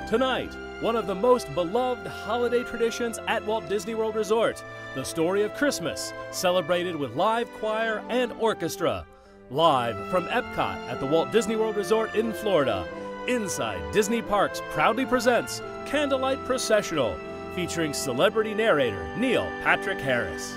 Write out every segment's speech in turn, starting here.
Tonight, one of the most beloved holiday traditions at Walt Disney World Resort, the story of Christmas, celebrated with live choir and orchestra. Live from Epcot at the Walt Disney World Resort in Florida, Inside Disney Parks proudly presents Candlelight Processional, featuring celebrity narrator Neil Patrick Harris.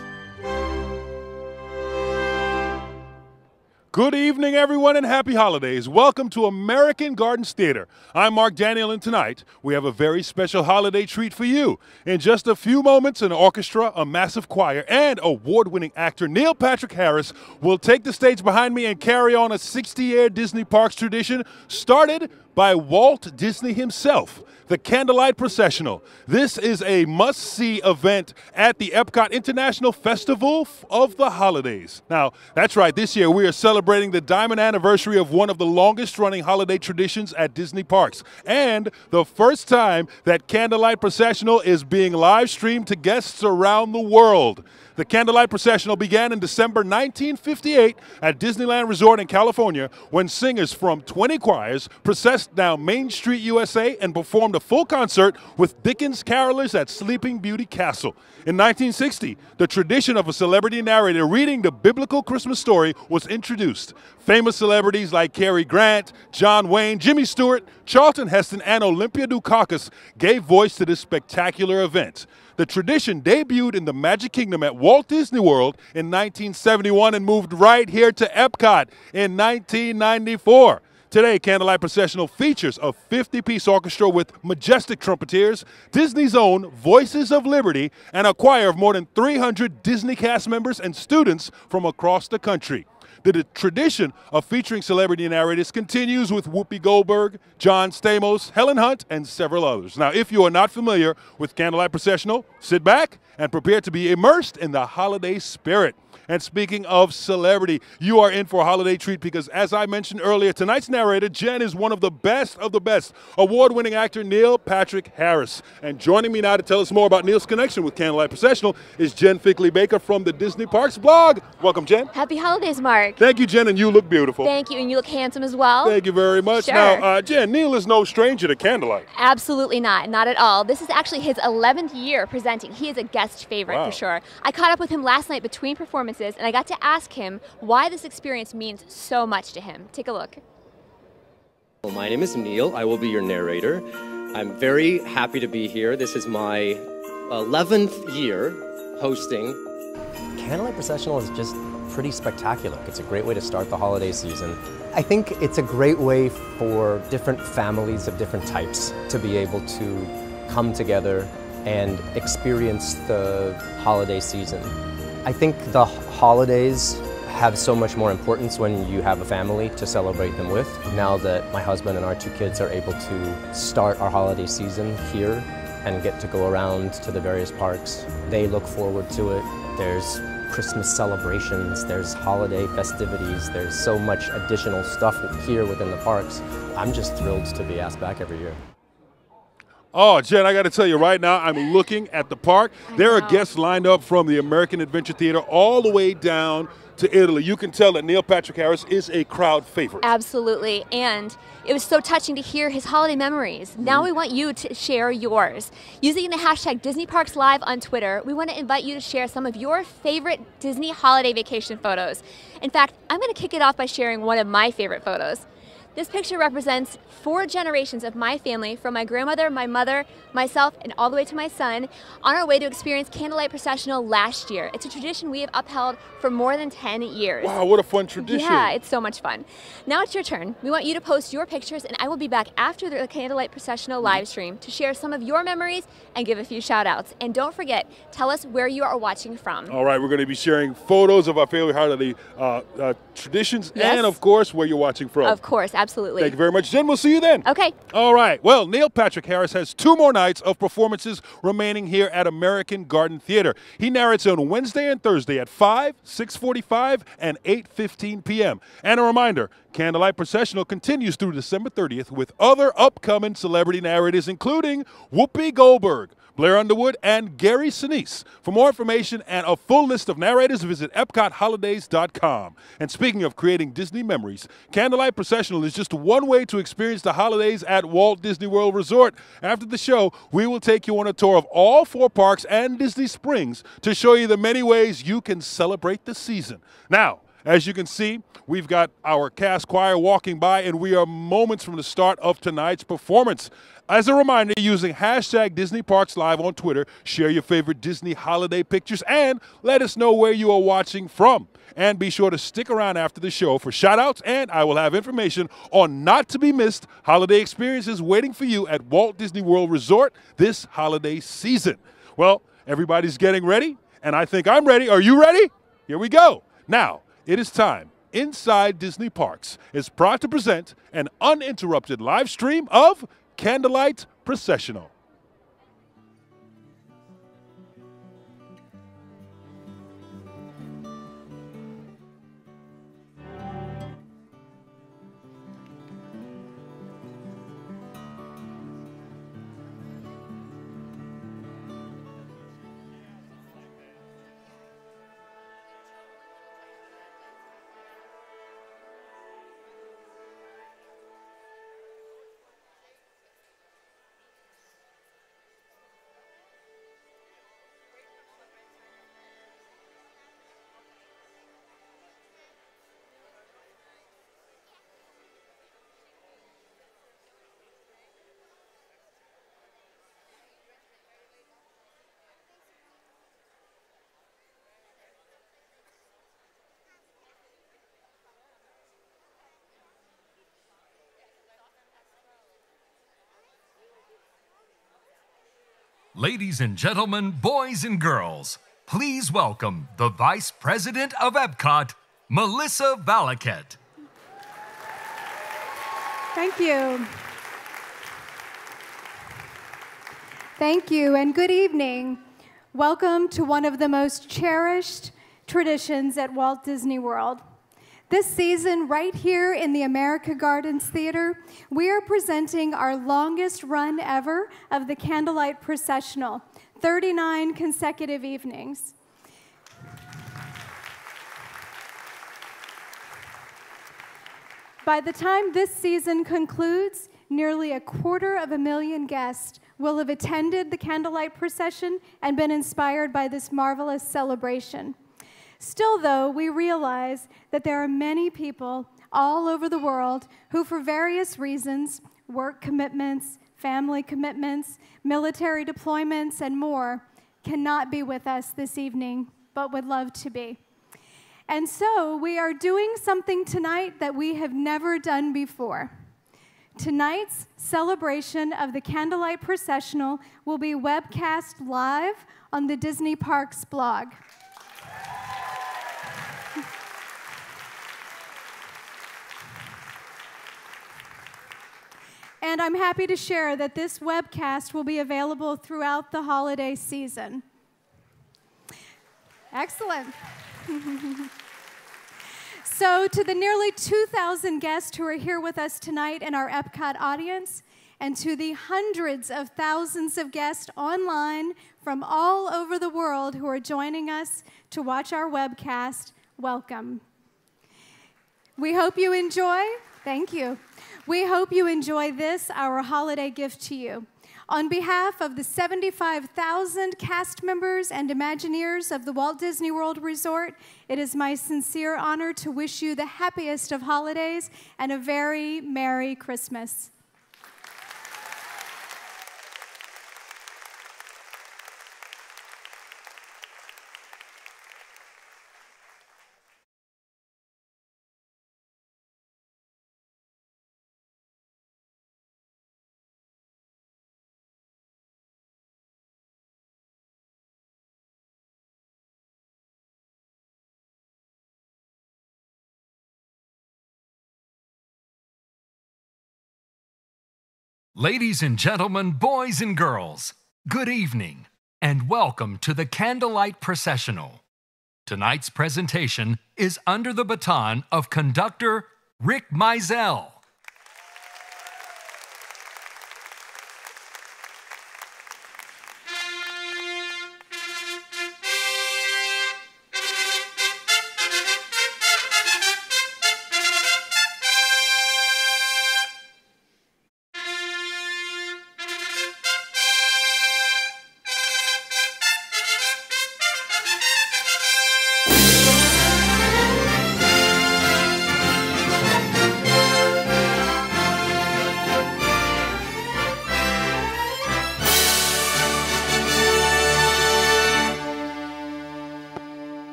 Good evening, everyone, and happy holidays. Welcome to American Gardens Theater. I'm Mark Daniel, and tonight we have a very special holiday treat for you. In just a few moments, an orchestra, a massive choir, and award-winning actor Neil Patrick Harris will take the stage behind me and carry on a 60-year Disney Parks tradition started by Walt Disney himself, the Candlelight Processional. This is a must-see event at the Epcot International Festival of the Holidays. Now, that's right, this year we are celebrating the diamond anniversary of one of the longest-running holiday traditions at Disney Parks, and the first time that Candlelight Processional is being live-streamed to guests around the world. The Candlelight Processional began in December 1958 at Disneyland Resort in California when singers from 20 choirs processed down Main Street, USA and performed a full concert with Dickens carolers at Sleeping Beauty Castle. In 1960, the tradition of a celebrity narrator reading the biblical Christmas story was introduced. Famous celebrities like Cary Grant, John Wayne, Jimmy Stewart, Charlton Heston, and Olympia Dukakis gave voice to this spectacular event. The tradition debuted in the Magic Kingdom at Walt Disney World in 1971 and moved right here to Epcot in 1994. Today, Candlelight Processional features a 50-piece orchestra with majestic trumpeters, Disney's own Voices of Liberty, and a choir of more than 300 Disney cast members and students from across the country. The tradition of featuring celebrity narrators continues with Whoopi Goldberg, John Stamos, Helen Hunt, and several others. Now, if you are not familiar with Candlelight Processional, sit back and prepare to be immersed in the holiday spirit. And speaking of celebrity, you are in for a holiday treat because, as I mentioned earlier, tonight's narrator, Jen, is one of the best, award-winning actor Neil Patrick Harris. And joining me now to tell us more about Neil's connection with Candlelight Processional is Jen Fickley-Baker from the Disney Parks blog. Welcome, Jen. Happy holidays, Mark. Thank you, Jen, and you look beautiful. Thank you, and you look handsome as well. Thank you very much. Sure. Now, Jen, Neil is no stranger to Candlelight. Absolutely not at all. This is actually his 11th year presenting. He is a guest favorite for sure. I caught up with him last night between performances, and I got to ask him why this experience means so much to him. Take a look. Well, my name is Neil. I will be your narrator. I'm very happy to be here. This is my 11th year hosting. Candlelight Processional is just pretty spectacular. It's a great way to start the holiday season. I think it's a great way for different families of different types to be able to come together and experience the holiday season. I think the holidays have so much more importance when you have a family to celebrate them with. Now that my husband and our two kids are able to start our holiday season here and get to go around to the various parks, they look forward to it. There's Christmas celebrations, there's holiday festivities, there's so much additional stuff here within the parks. I'm just thrilled to be asked back every year. Oh, Jen, I got to tell you right now, I'm looking at the park. There are guests lined up from the American Adventure Theater all the way down to Italy. You can tell that Neil Patrick Harris is a crowd favorite. Absolutely, and it was so touching to hear his holiday memories. Now we want you to share yours. Using the hashtag DisneyParksLive on Twitter, we want to invite you to share some of your favorite Disney holiday vacation photos. In fact, I'm going to kick it off by sharing one of my favorite photos. This picture represents 4 generations of my family, from my grandmother, my mother, myself, and all the way to my son, on our way to experience Candlelight Processional last year. It's a tradition we have upheld for more than 10 years. Wow, what a fun tradition. Yeah, it's so much fun. Now it's your turn. We want you to post your pictures, and I will be back after the Candlelight Processional live stream to share some of your memories and give a few shout outs. And don't forget, tell us where you are watching from. All right, we're going to be sharing photos of our favorite holiday traditions and, of course, where you're watching from. Of course, absolutely. Thank you very much, Jen. We'll see you then. Okay. All right. Well, Neil Patrick Harris has 2 more nights of performances remaining here at American Garden Theater. He narrates on Wednesday and Thursday at 5, 6:45, and 8:15 p.m. And a reminder, Candlelight Processional continues through December 30th with other upcoming celebrity narrators, including Whoopi Goldberg, Blair Underwood, and Gary Sinise. For more information and a full list of narrators, visit EpcotHolidays.com. And speaking of creating Disney memories, Candlelight Processional is just one way to experience the holidays at Walt Disney World Resort. After the show, we will take you on a tour of all 4 parks and Disney Springs to show you the many ways you can celebrate the season. Now, as you can see, we've got our cast choir walking by, and we are moments from the start of tonight's performance. As a reminder, using hashtag DisneyParksLive on Twitter, share your favorite Disney holiday pictures and let us know where you are watching from. And be sure to stick around after the show for shout-outs, and I will have information on not-to-be-missed holiday experiences waiting for you at Walt Disney World Resort this holiday season. Well, everybody's getting ready, and I think I'm ready. Are you ready? Here we go. Now, it is time. Inside Disney Parks is proud to present an uninterrupted live stream of Candlelight Processional. Ladies and gentlemen, boys and girls, please welcome the Vice President of Epcot, Melissa Valaket. Thank you. Thank you, and good evening. Welcome to one of the most cherished traditions at Walt Disney World. This season, right here in the America Gardens Theater, we are presenting our longest run ever of the Candlelight Processional, 39 consecutive evenings. By the time this season concludes, nearly 250,000 guests will have attended the Candlelight Procession and been inspired by this marvelous celebration. Still, though, we realize that there are many people all over the world who, for various reasons, work commitments, family commitments, military deployments, and more, cannot be with us this evening, but would love to be. And so we are doing something tonight that we have never done before. Tonight's celebration of the Candlelight Processional will be webcast live on the Disney Parks blog. And I'm happy to share that this webcast will be available throughout the holiday season. Excellent. So to the nearly 2,000 guests who are here with us tonight in our Epcot audience, and to the hundreds of thousands of guests online from all over the world who are joining us to watch our webcast, welcome. We hope you enjoy. Thank you. We hope you enjoy this, our holiday gift to you. On behalf of the 75,000 cast members and Imagineers of the Walt Disney World Resort, it is my sincere honor to wish you the happiest of holidays and a very Merry Christmas. Ladies and gentlemen, boys and girls, good evening, and welcome to the Candlelight Processional. Tonight's presentation is under the baton of conductor Rick Mizell.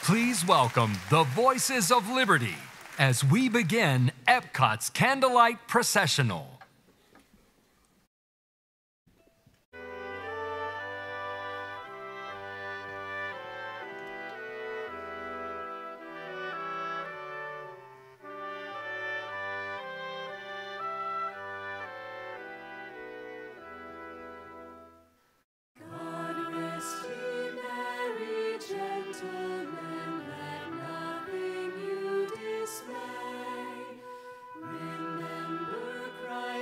Please welcome the Voices of Liberty as we begin Epcot's Candlelight Processional. Remember Christ.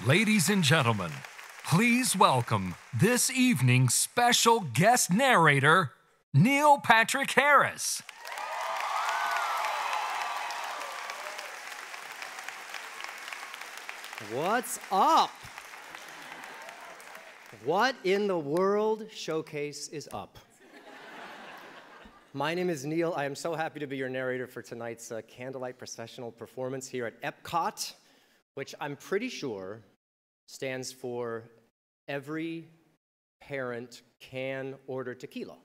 Ladies and gentlemen, please welcome this evening's special guest narrator, Neil Patrick Harris. What's up? What in the world showcase is up? My name is Neil. I am so happy to be your narrator for tonight's Candlelight Processional performance here at Epcot, which I'm pretty sure stands for Every Parent Can Order Tequila.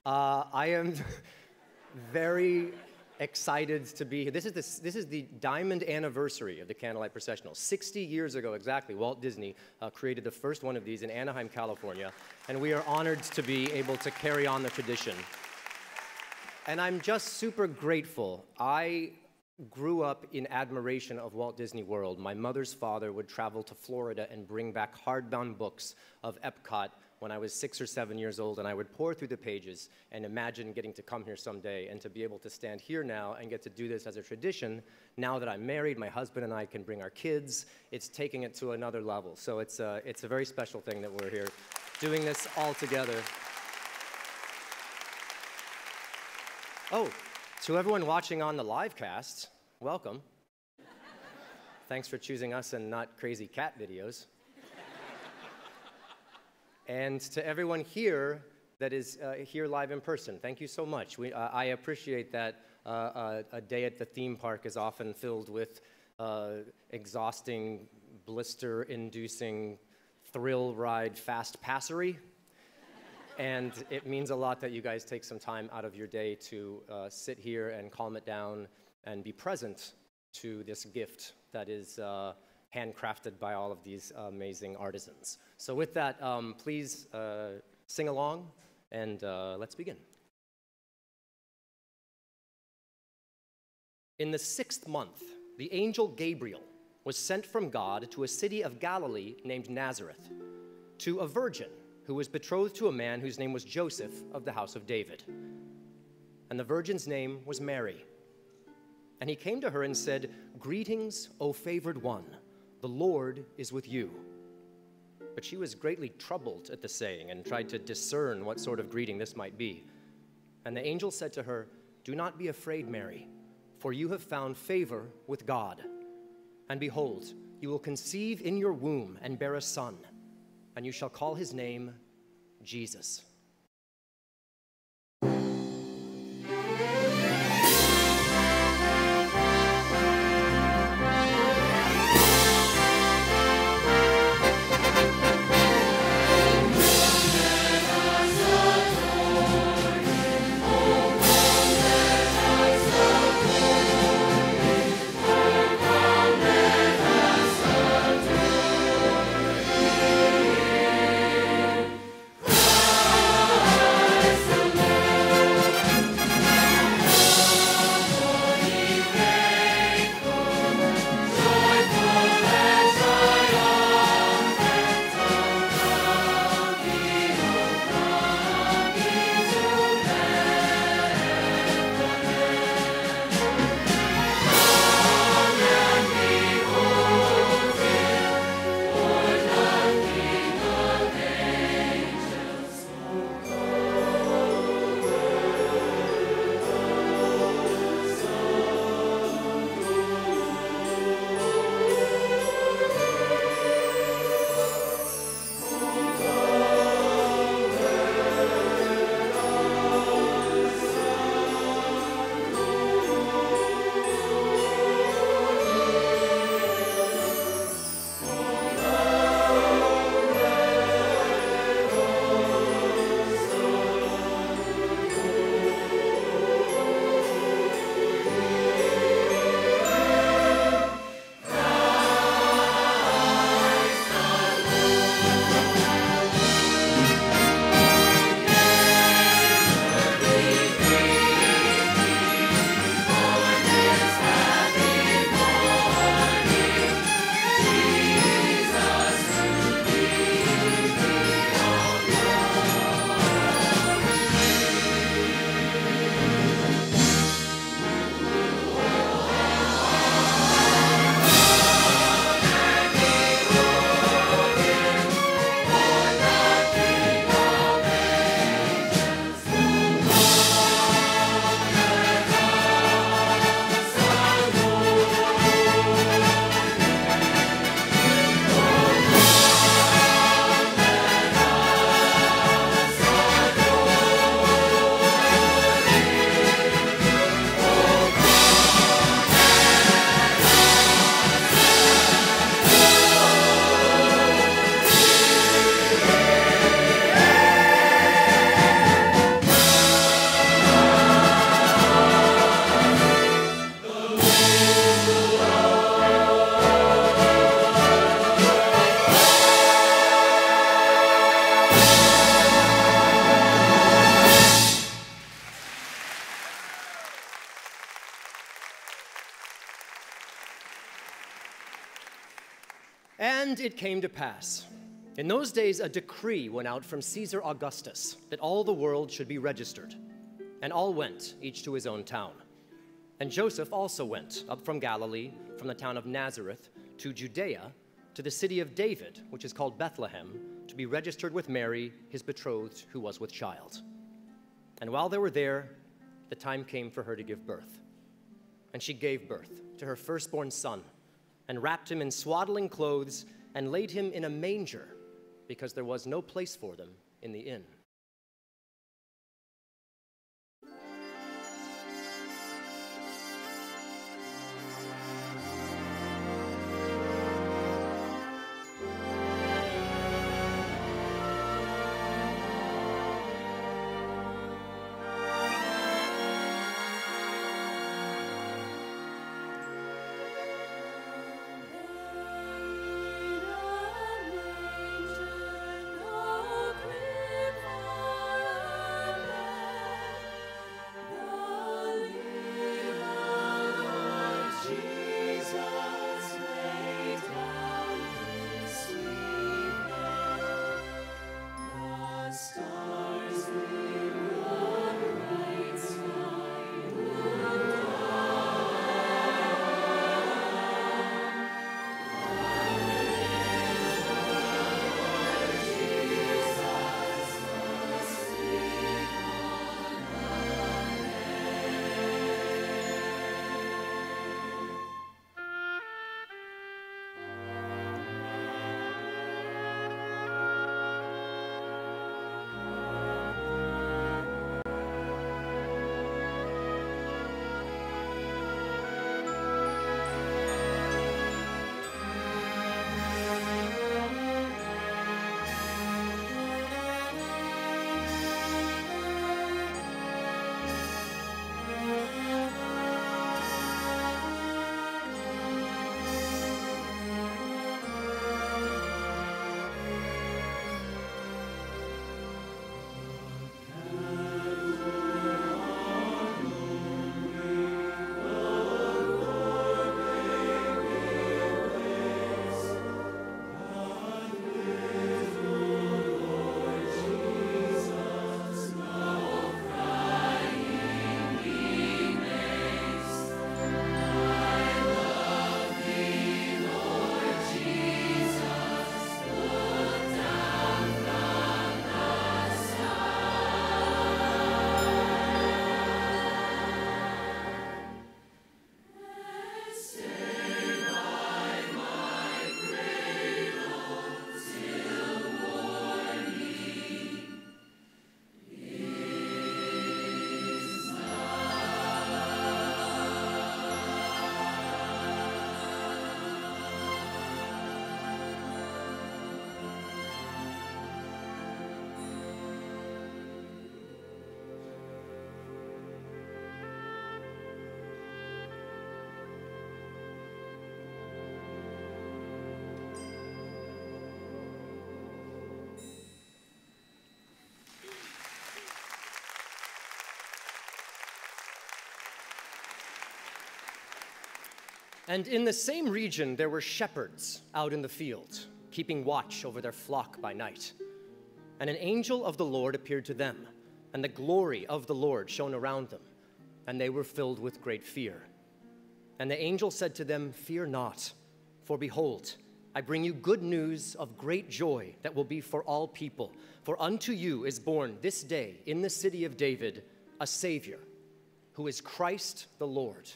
I am very excited to be here. This is the diamond anniversary of the Candlelight Processional. 60 years ago exactly, Walt Disney created the first one of these in Anaheim, California, and we are honored to be able to carry on the tradition. And I'm just super grateful. I grew up in admiration of Walt Disney World. My mother's father would travel to Florida and bring back hardbound books of Epcot when I was 6 or 7 years old, and I would pour through the pages and imagine getting to come here someday and to be able to stand here now and get to do this as a tradition. Now that I'm married, my husband and I can bring our kids. It's taking it to another level. So it's a very special thing that we're here doing this all together. Oh, to everyone watching on the live cast, welcome. Thanks for choosing us and not crazy cat videos. And to everyone here that is here live in person, thank you so much. I appreciate that a day at the theme park is often filled with exhausting, blister-inducing, thrill ride fast passery. And it means a lot that you guys take some time out of your day to sit here and calm it down and be present to this gift that is handcrafted by all of these amazing artisans. So with that, please sing along, and let's begin. In the 6th month, the angel Gabriel was sent from God to a city of Galilee named Nazareth, to a virgin who was betrothed to a man whose name was Joseph of the house of David. And the virgin's name was Mary. And he came to her and said, "Greetings, O favored one, the Lord is with you." But she was greatly troubled at the saying and tried to discern what sort of greeting this might be. And the angel said to her, "Do not be afraid, Mary, for you have found favor with God. And behold, you will conceive in your womb and bear a son, and you shall call his name Jesus. And it came to pass. In those days, a decree went out from Caesar Augustus that all the world should be registered. And all went, each to his own town. And Joseph also went up from Galilee, from the town of Nazareth, to Judea, to the city of David, which is called Bethlehem, to be registered with Mary, his betrothed, who was with child. And while they were there, the time came for her to give birth. And she gave birth to her firstborn son, and wrapped him in swaddling clothes, and laid him in a manger, because there was no place for them in the inn. And in the same region there were shepherds out in the field, keeping watch over their flock by night. And an angel of the Lord appeared to them, and the glory of the Lord shone around them, and they were filled with great fear. And the angel said to them, "Fear not, for behold, I bring you good news of great joy that will be for all people. For unto you is born this day in the city of David a Savior, who is Christ the Lord."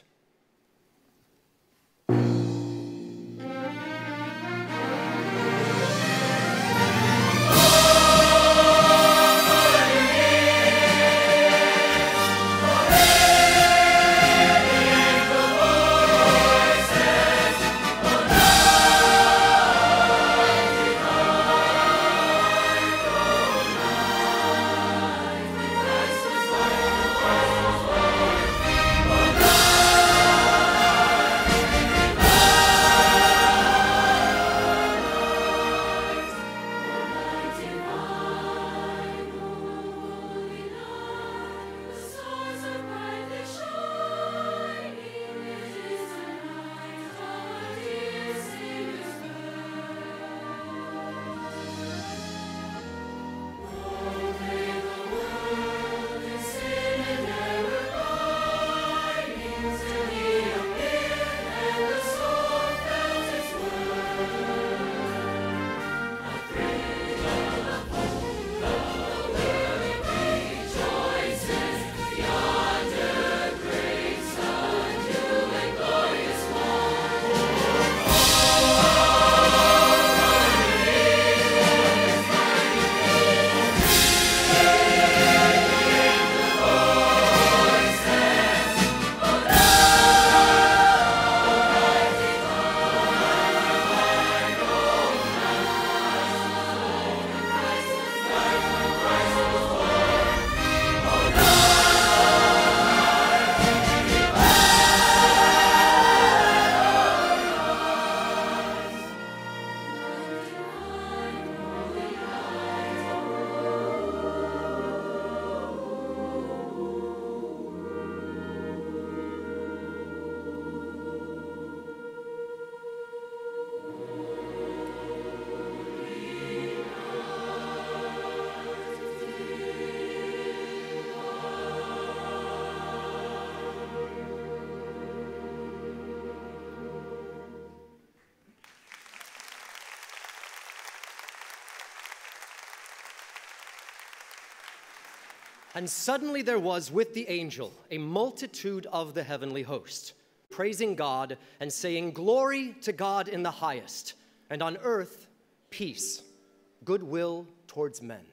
And suddenly there was with the angel a multitude of the heavenly host, praising God and saying, "Glory to God in the highest, and on earth peace, goodwill towards men."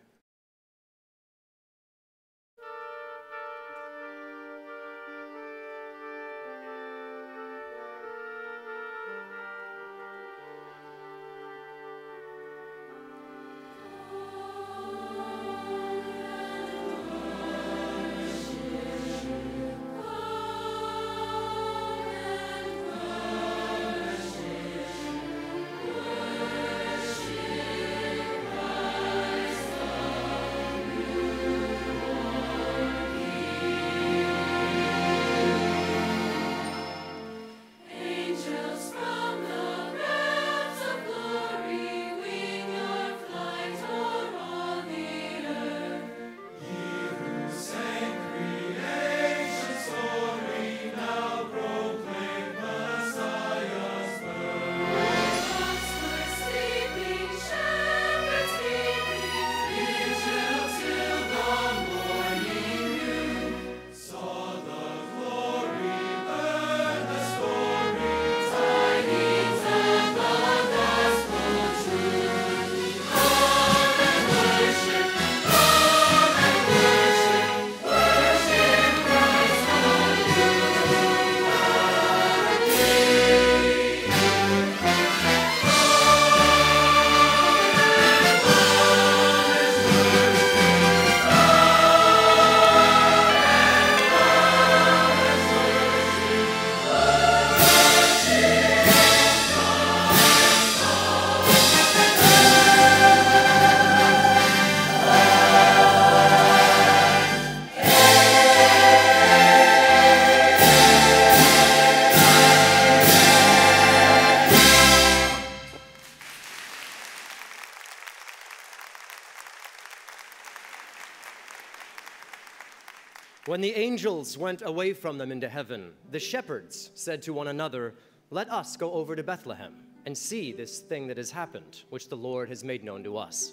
When the angels went away from them into heaven, the shepherds said to one another, "Let us go over to Bethlehem and see this thing that has happened, which the Lord has made known to us."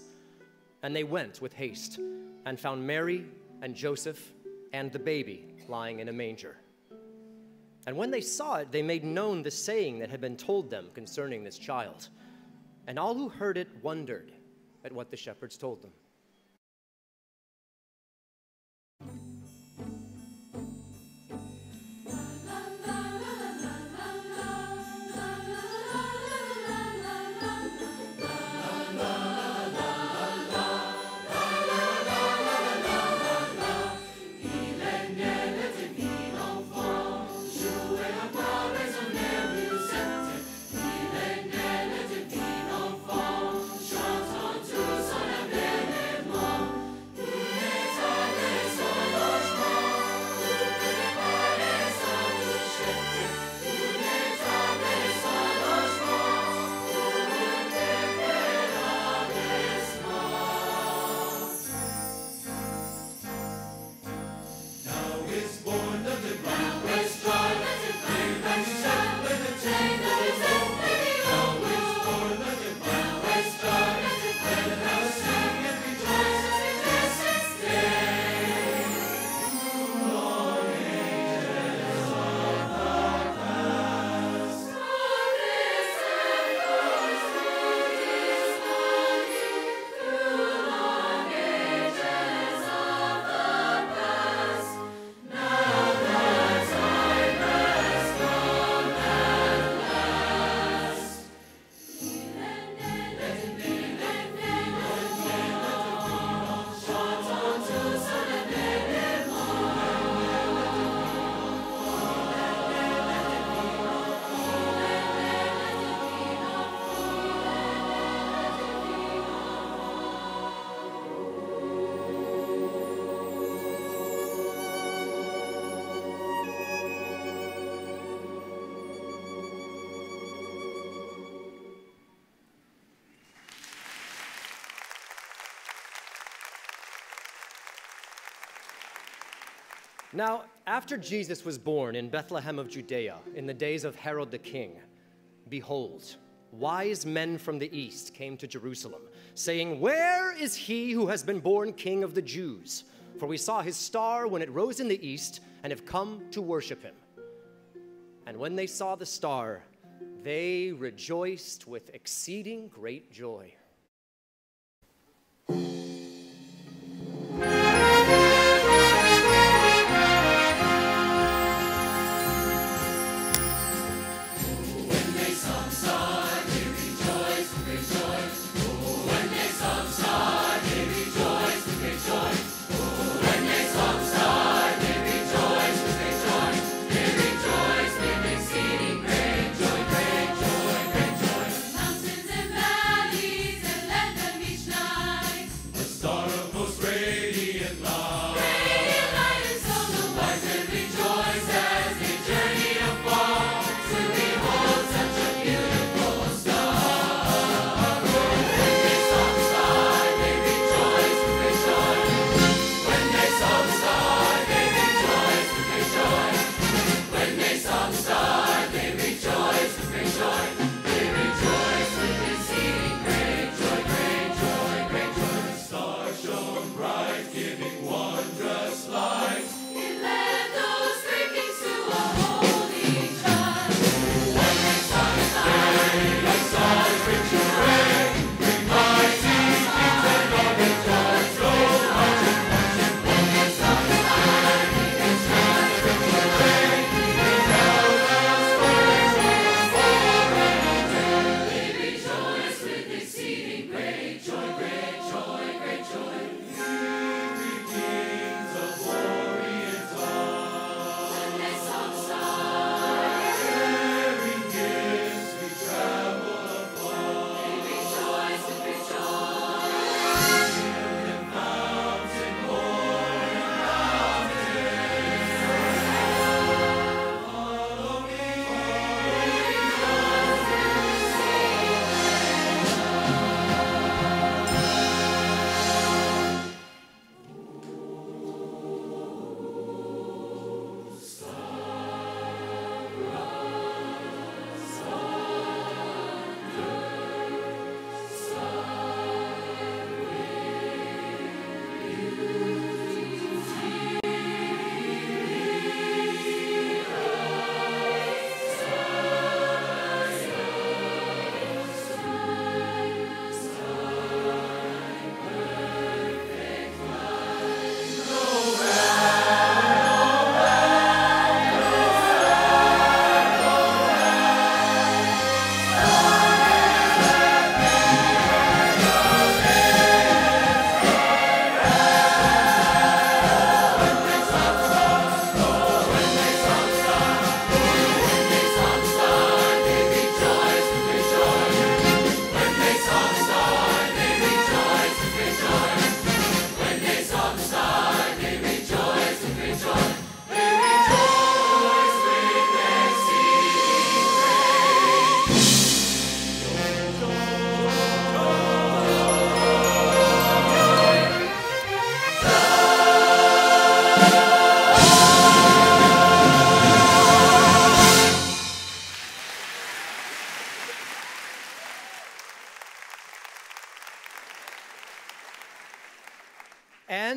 And they went with haste and found Mary and Joseph and the baby lying in a manger. And when they saw it, they made known the saying that had been told them concerning this child. And all who heard it wondered at what the shepherds told them. Now, after Jesus was born in Bethlehem of Judea in the days of Herod the king, behold, wise men from the east came to Jerusalem, saying, "Where is he who has been born King of the Jews? For we saw his star when it rose in the east, and have come to worship him. And when they saw the star, they rejoiced with exceeding great joy.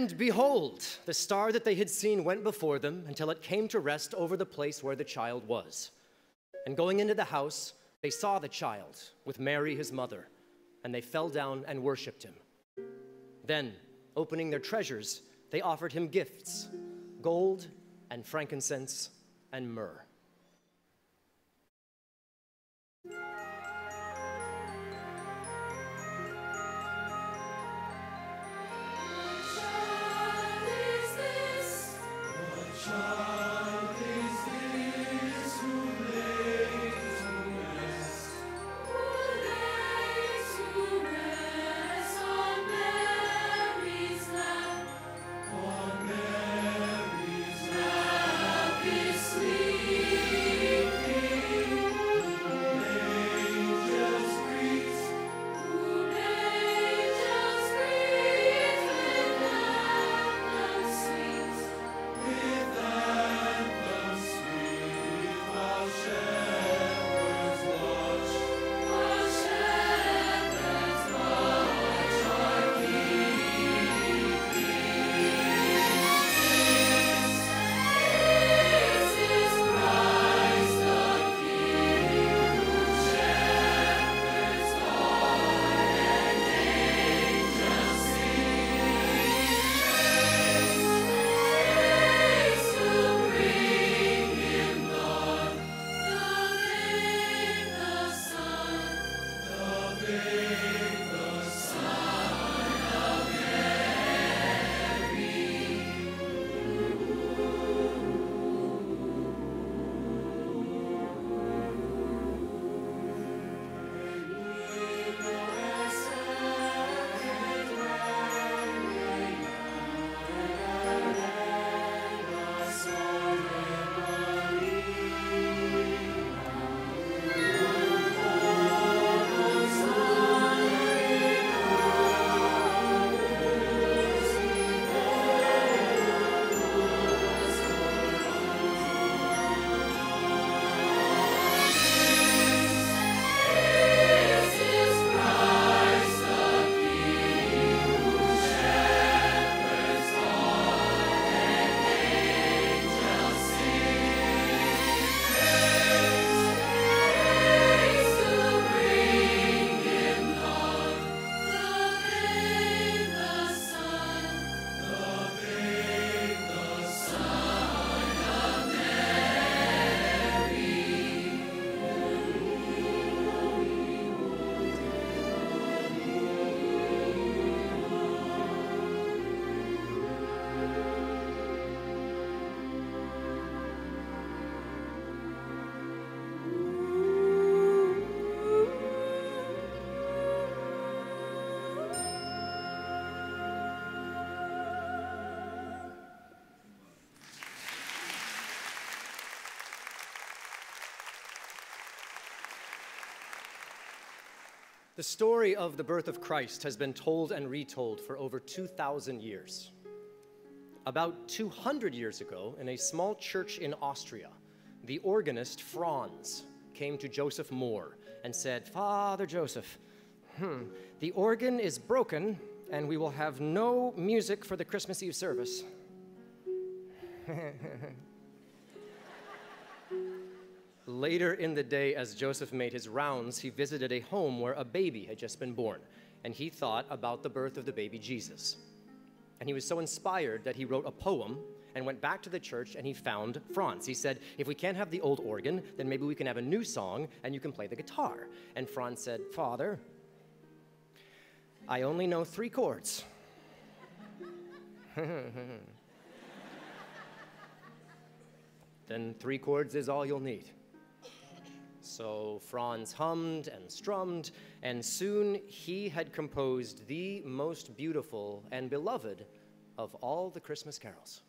And behold, the star that they had seen went before them until it came to rest over the place where the child was. And going into the house, they saw the child with Mary his mother, and they fell down and worshipped him. Then, opening their treasures, they offered him gifts, gold and frankincense and myrrh. The story of the birth of Christ has been told and retold for over 2,000 years. About 200 years ago, in a small church in Austria, the organist Franz came to Joseph Moore and said, "Father Joseph, the organ is broken and we will have no music for the Christmas Eve service." Later in the day, as Joseph made his rounds, he visited a home where a baby had just been born, and he thought about the birth of the baby Jesus. And he was so inspired that he wrote a poem and went back to the church, and he found Franz. He said, "If we can't have the old organ, then maybe we can have a new song, and you can play the guitar." And Franz said, "Father, I only know 3 chords." "Then 3 chords is all you'll need." So Franz hummed and strummed, and soon he had composed the most beautiful and beloved of all the Christmas carols.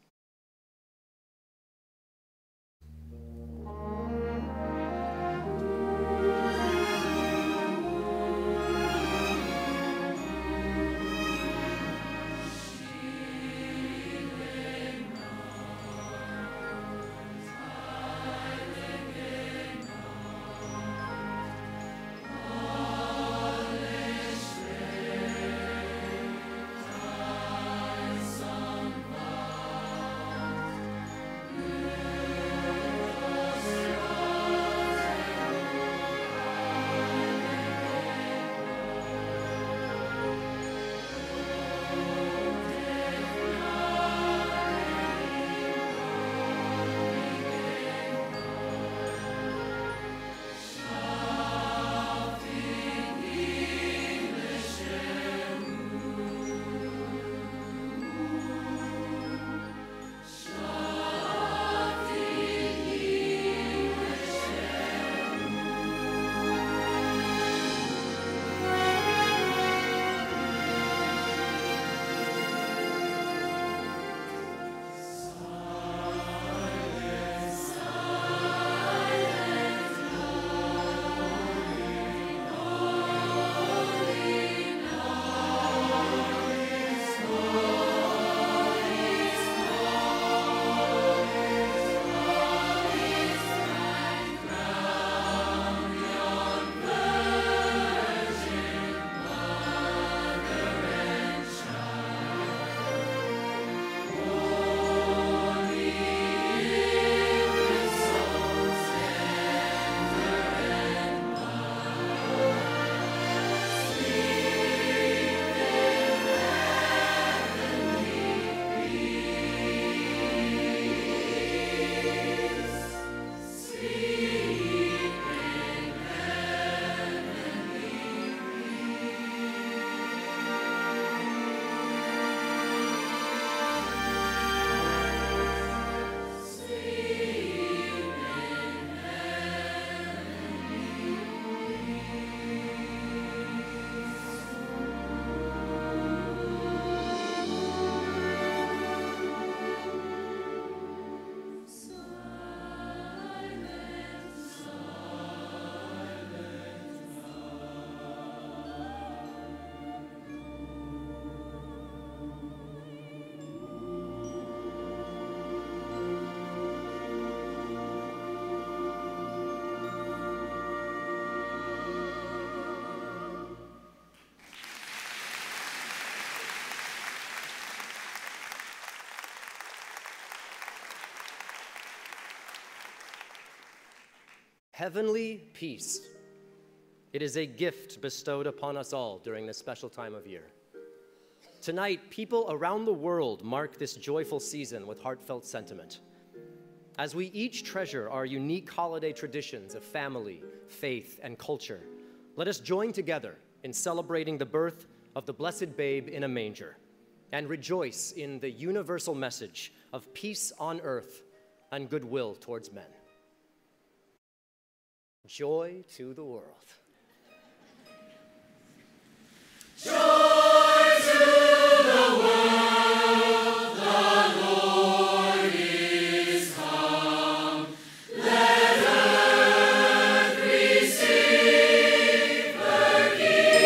Heavenly peace. It is a gift bestowed upon us all during this special time of year. Tonight, people around the world mark this joyful season with heartfelt sentiment. As we each treasure our unique holiday traditions of family, faith, and culture, let us join together in celebrating the birth of the blessed babe in a manger and rejoice in the universal message of peace on earth and goodwill towards men. Joy to the world. Let earth receive her King.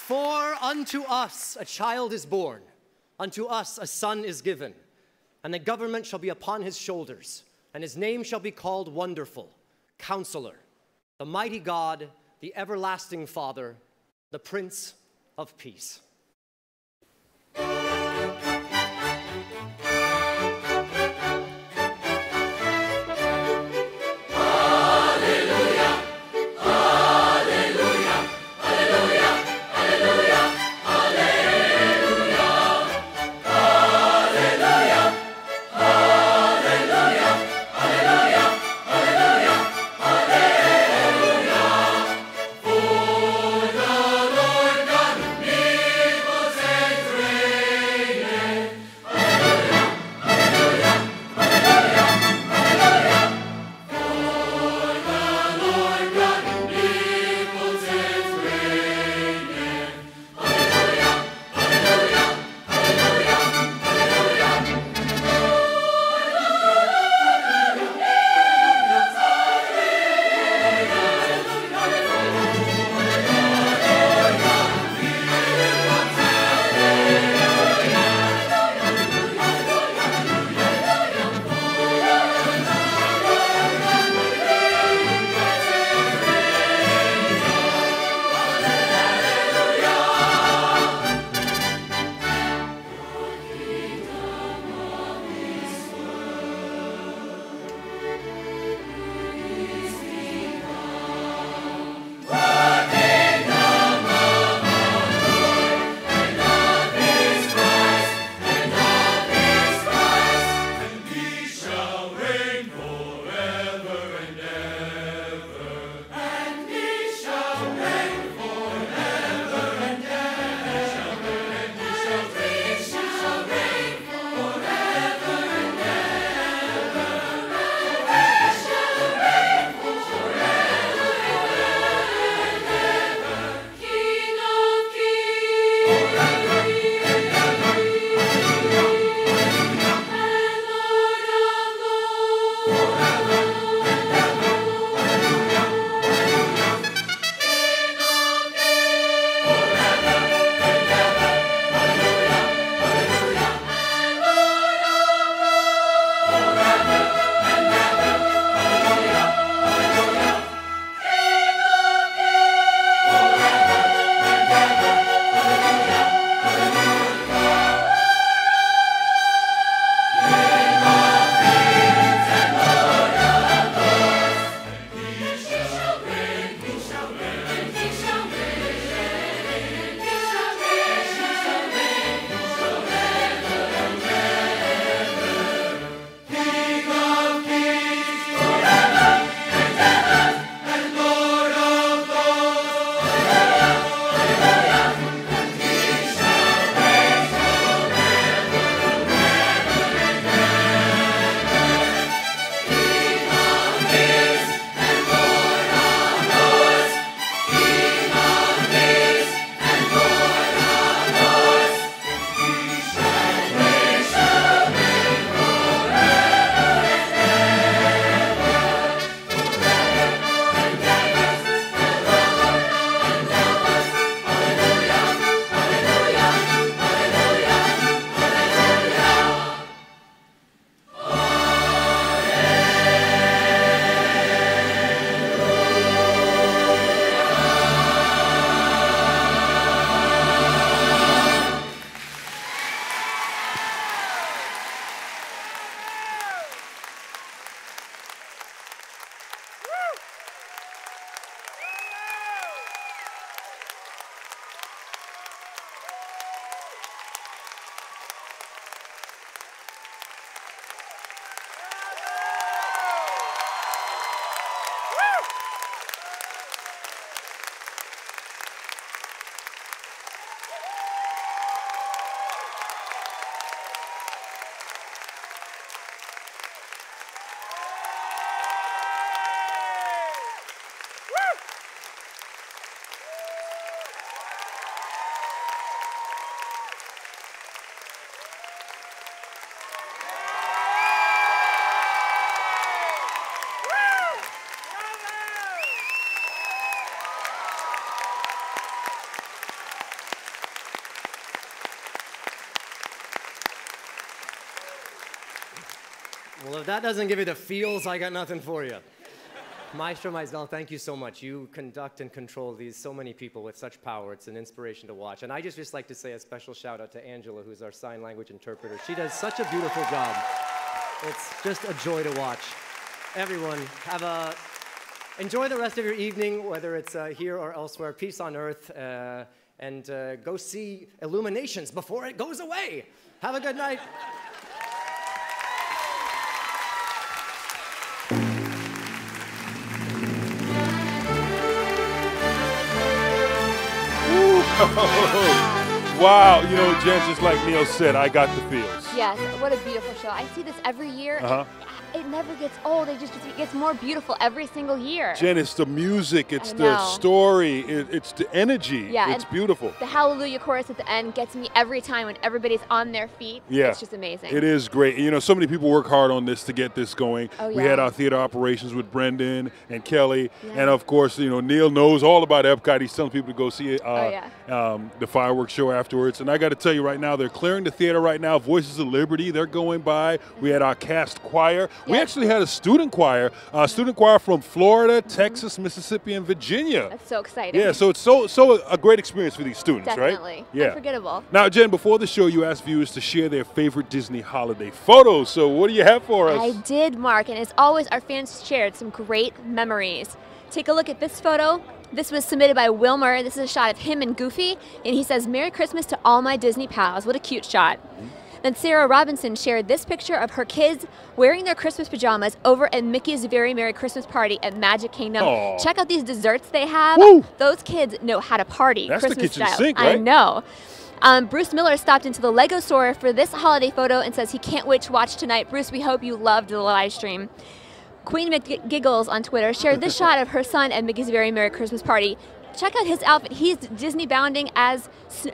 For unto us a child is born, unto us a son is given, and the government shall be upon his shoulders, and his name shall be called Wonderful, Counselor, the Mighty God, the Everlasting Father, the Prince of Peace. For the Lord God made Well, if that doesn't give you the feels, I got nothing for you. Maestro Maisel, thank you so much. You conduct and control so many people with such power. It's an inspiration to watch. And I just like to say a special shout out to Angela, who's our sign language interpreter. She does such a beautiful job. It's just a joy to watch. Everyone, enjoy the rest of your evening, whether it's here or elsewhere. Peace on earth, and go see Illuminations before it goes away. Have a good night. Wow, you know, Jen, just like Neil said, I got the feels. Yes, what a beautiful show. I see this every year. It never gets old. It gets more beautiful every single year. Jen, it's the music, it's the story, it's the energy. Yeah, it's beautiful. The Hallelujah chorus at the end gets me every time when everybody's on their feet. Yeah. It's just amazing. It is great. You know, so many people work hard on this to get this going. Oh, yeah. We had our theater operations with Brendan and Kelly. Yeah. And, of course, you know, Neil knows all about Epcot. He's telling people to go see the fireworks show afterwards. And I got to tell you right now, they're clearing the theater right now. Voices of Liberty, they're going by. We had our cast choir. Yes. We actually had a student choir from Florida, Texas, Mississippi, and Virginia. That's so exciting. Yeah, so it's so a great experience for these students, right? Definitely. Yeah. Unforgettable. Now, Jen, before the show, you asked viewers to share their favorite Disney holiday photos. So what do you have for us? I did, Mark, and as always, our fans shared some great memories. Take a look at this photo. This was submitted by Wilmer. This is a shot of him and Goofy, and he says, "Merry Christmas to all my Disney pals." What a cute shot. Then Sarah Robinson shared this picture of her kids wearing their Christmas pajamas over at Mickey's Very Merry Christmas Party at Magic Kingdom. Aww. Check out these desserts they have. Woo! Those kids know how to party. That's Christmas the kitchen style. sink, right? I know. Bruce Miller stopped into the Lego store for this holiday photo and says he can't wait to watch tonight. Bruce, we hope you loved the live stream. Queen McGiggles on Twitter shared this shot of her son at Mickey's Very Merry Christmas Party. Check out his outfit. He's Disney bounding as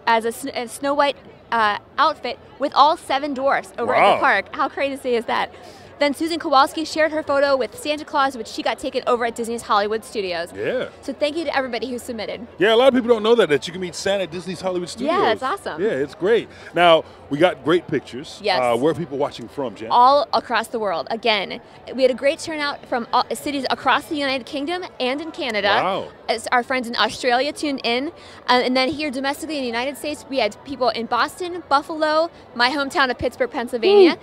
a Snow White outfit with all 7 dwarfs over at the park. How crazy is that? Then Susan Kowalski shared her photo with Santa Claus, which she got taken over at Disney's Hollywood Studios. Yeah. So thank you to everybody who submitted. Yeah, a lot of people don't know that you can meet Santa at Disney's Hollywood Studios. Yeah, it's awesome. Yeah, it's great. Now, we got great pictures. Yes. Where are people watching from, Jen? All across the world. Again, we had a great turnout from cities across the United Kingdom and in Canada. Wow. As our friends in Australia tuned in. And then here domestically in the United States, we had people in Boston, Buffalo, my hometown of Pittsburgh, Pennsylvania,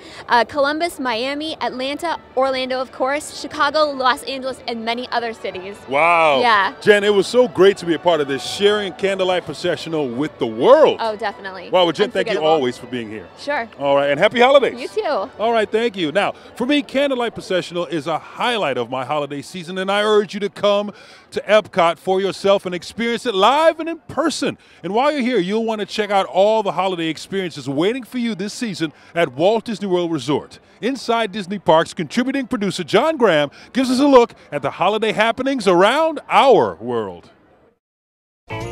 Columbus, Miami, Atlanta, Orlando, of course, Chicago, Los Angeles, and many other cities. Wow. Yeah. Jen, it was so great to be a part of this sharing Candlelight Processional with the world. Oh, definitely. Wow, well, Jen, thank you always for being here. Sure. All right, and happy holidays. You too. All right, thank you. Now, for me, Candlelight Processional is a highlight of my holiday season, and I urge you to come to Epcot for yourself and experience it live and in person. And while you're here, you'll want to check out all the holiday experiences waiting for you this season at Walt Disney World Resort. Inside Disney Parks, contributing producer John Graham gives us a look at the holiday happenings around our world.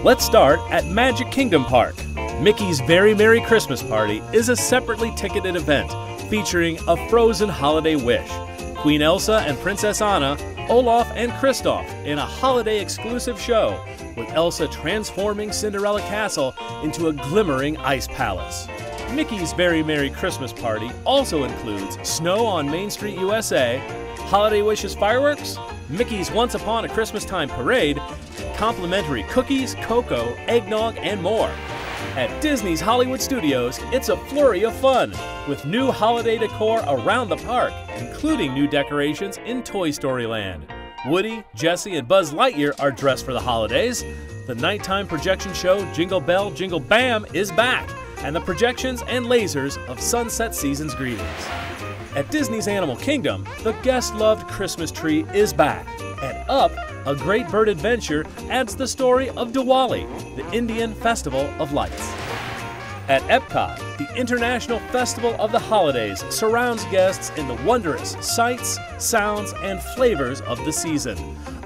Let's start at Magic Kingdom Park. Mickey's Very Merry Christmas Party is a separately ticketed event featuring a frozen holiday wish. Queen Elsa and Princess Anna, Olaf and Kristoff in a holiday exclusive show, with Elsa transforming Cinderella Castle into a glimmering ice palace. Mickey's Very Merry Christmas Party also includes Snow on Main Street USA, Holiday Wishes fireworks, Mickey's Once Upon a Christmas Time parade, complimentary cookies, cocoa, eggnog, and more. At Disney's Hollywood Studios, it's a flurry of fun, with new holiday decor around the park, including new decorations in Toy Story Land. Woody, Jessie, and Buzz Lightyear are dressed for the holidays. The nighttime projection show Jingle Bell, Jingle Bam is back, and the projections and lasers of Sunset Season's greetings. At Disney's Animal Kingdom, the guest-loved Christmas tree is back, and Up, A Great Bird Adventure adds the story of Diwali, the Indian Festival of Lights. At Epcot, the International Festival of the Holidays surrounds guests in the wondrous sights, sounds, and flavors of the season.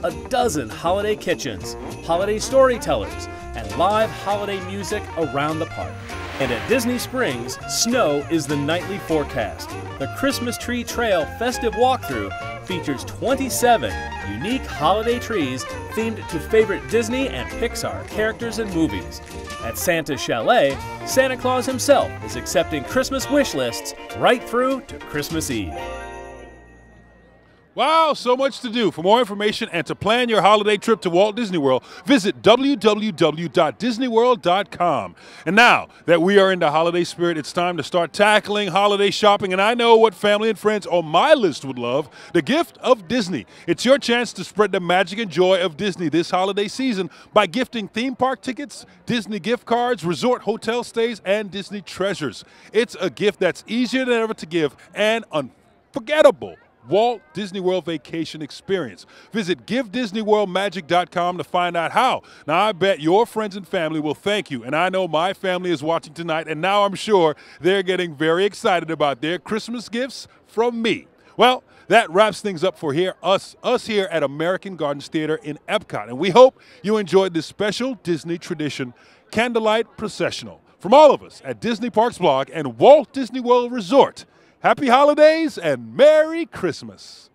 A dozen holiday kitchens, holiday storytellers, and live holiday music around the park. And at Disney Springs, snow is the nightly forecast. The Christmas Tree Trail Festive Walkthrough features 27 unique holiday trees themed to favorite Disney and Pixar characters and movies. At Santa's Chalet, Santa Claus himself is accepting Christmas wish lists right through to Christmas Eve. Wow, so much to do. For more information and to plan your holiday trip to Walt Disney World, visit www.disneyworld.com. And now that we are in the holiday spirit, it's time to start tackling holiday shopping. And I know what family and friends on my list would love, the gift of Disney. It's your chance to spread the magic and joy of Disney this holiday season by gifting theme park tickets, Disney gift cards, resort hotel stays, and Disney treasures. It's a gift that's easier than ever to give and unforgettable Walt Disney World vacation experience. Visit GiveDisneyWorldMagic.com to find out how. Now, I bet your friends and family will thank you, and I know my family is watching tonight, and now I'm sure they're getting very excited about their Christmas gifts from me. Well, that wraps things up for us here at American Gardens Theater in Epcot, and we hope you enjoyed this special Disney tradition, Candlelight Processional. From all of us at Disney Parks Blog and Walt Disney World Resort, happy holidays and Merry Christmas.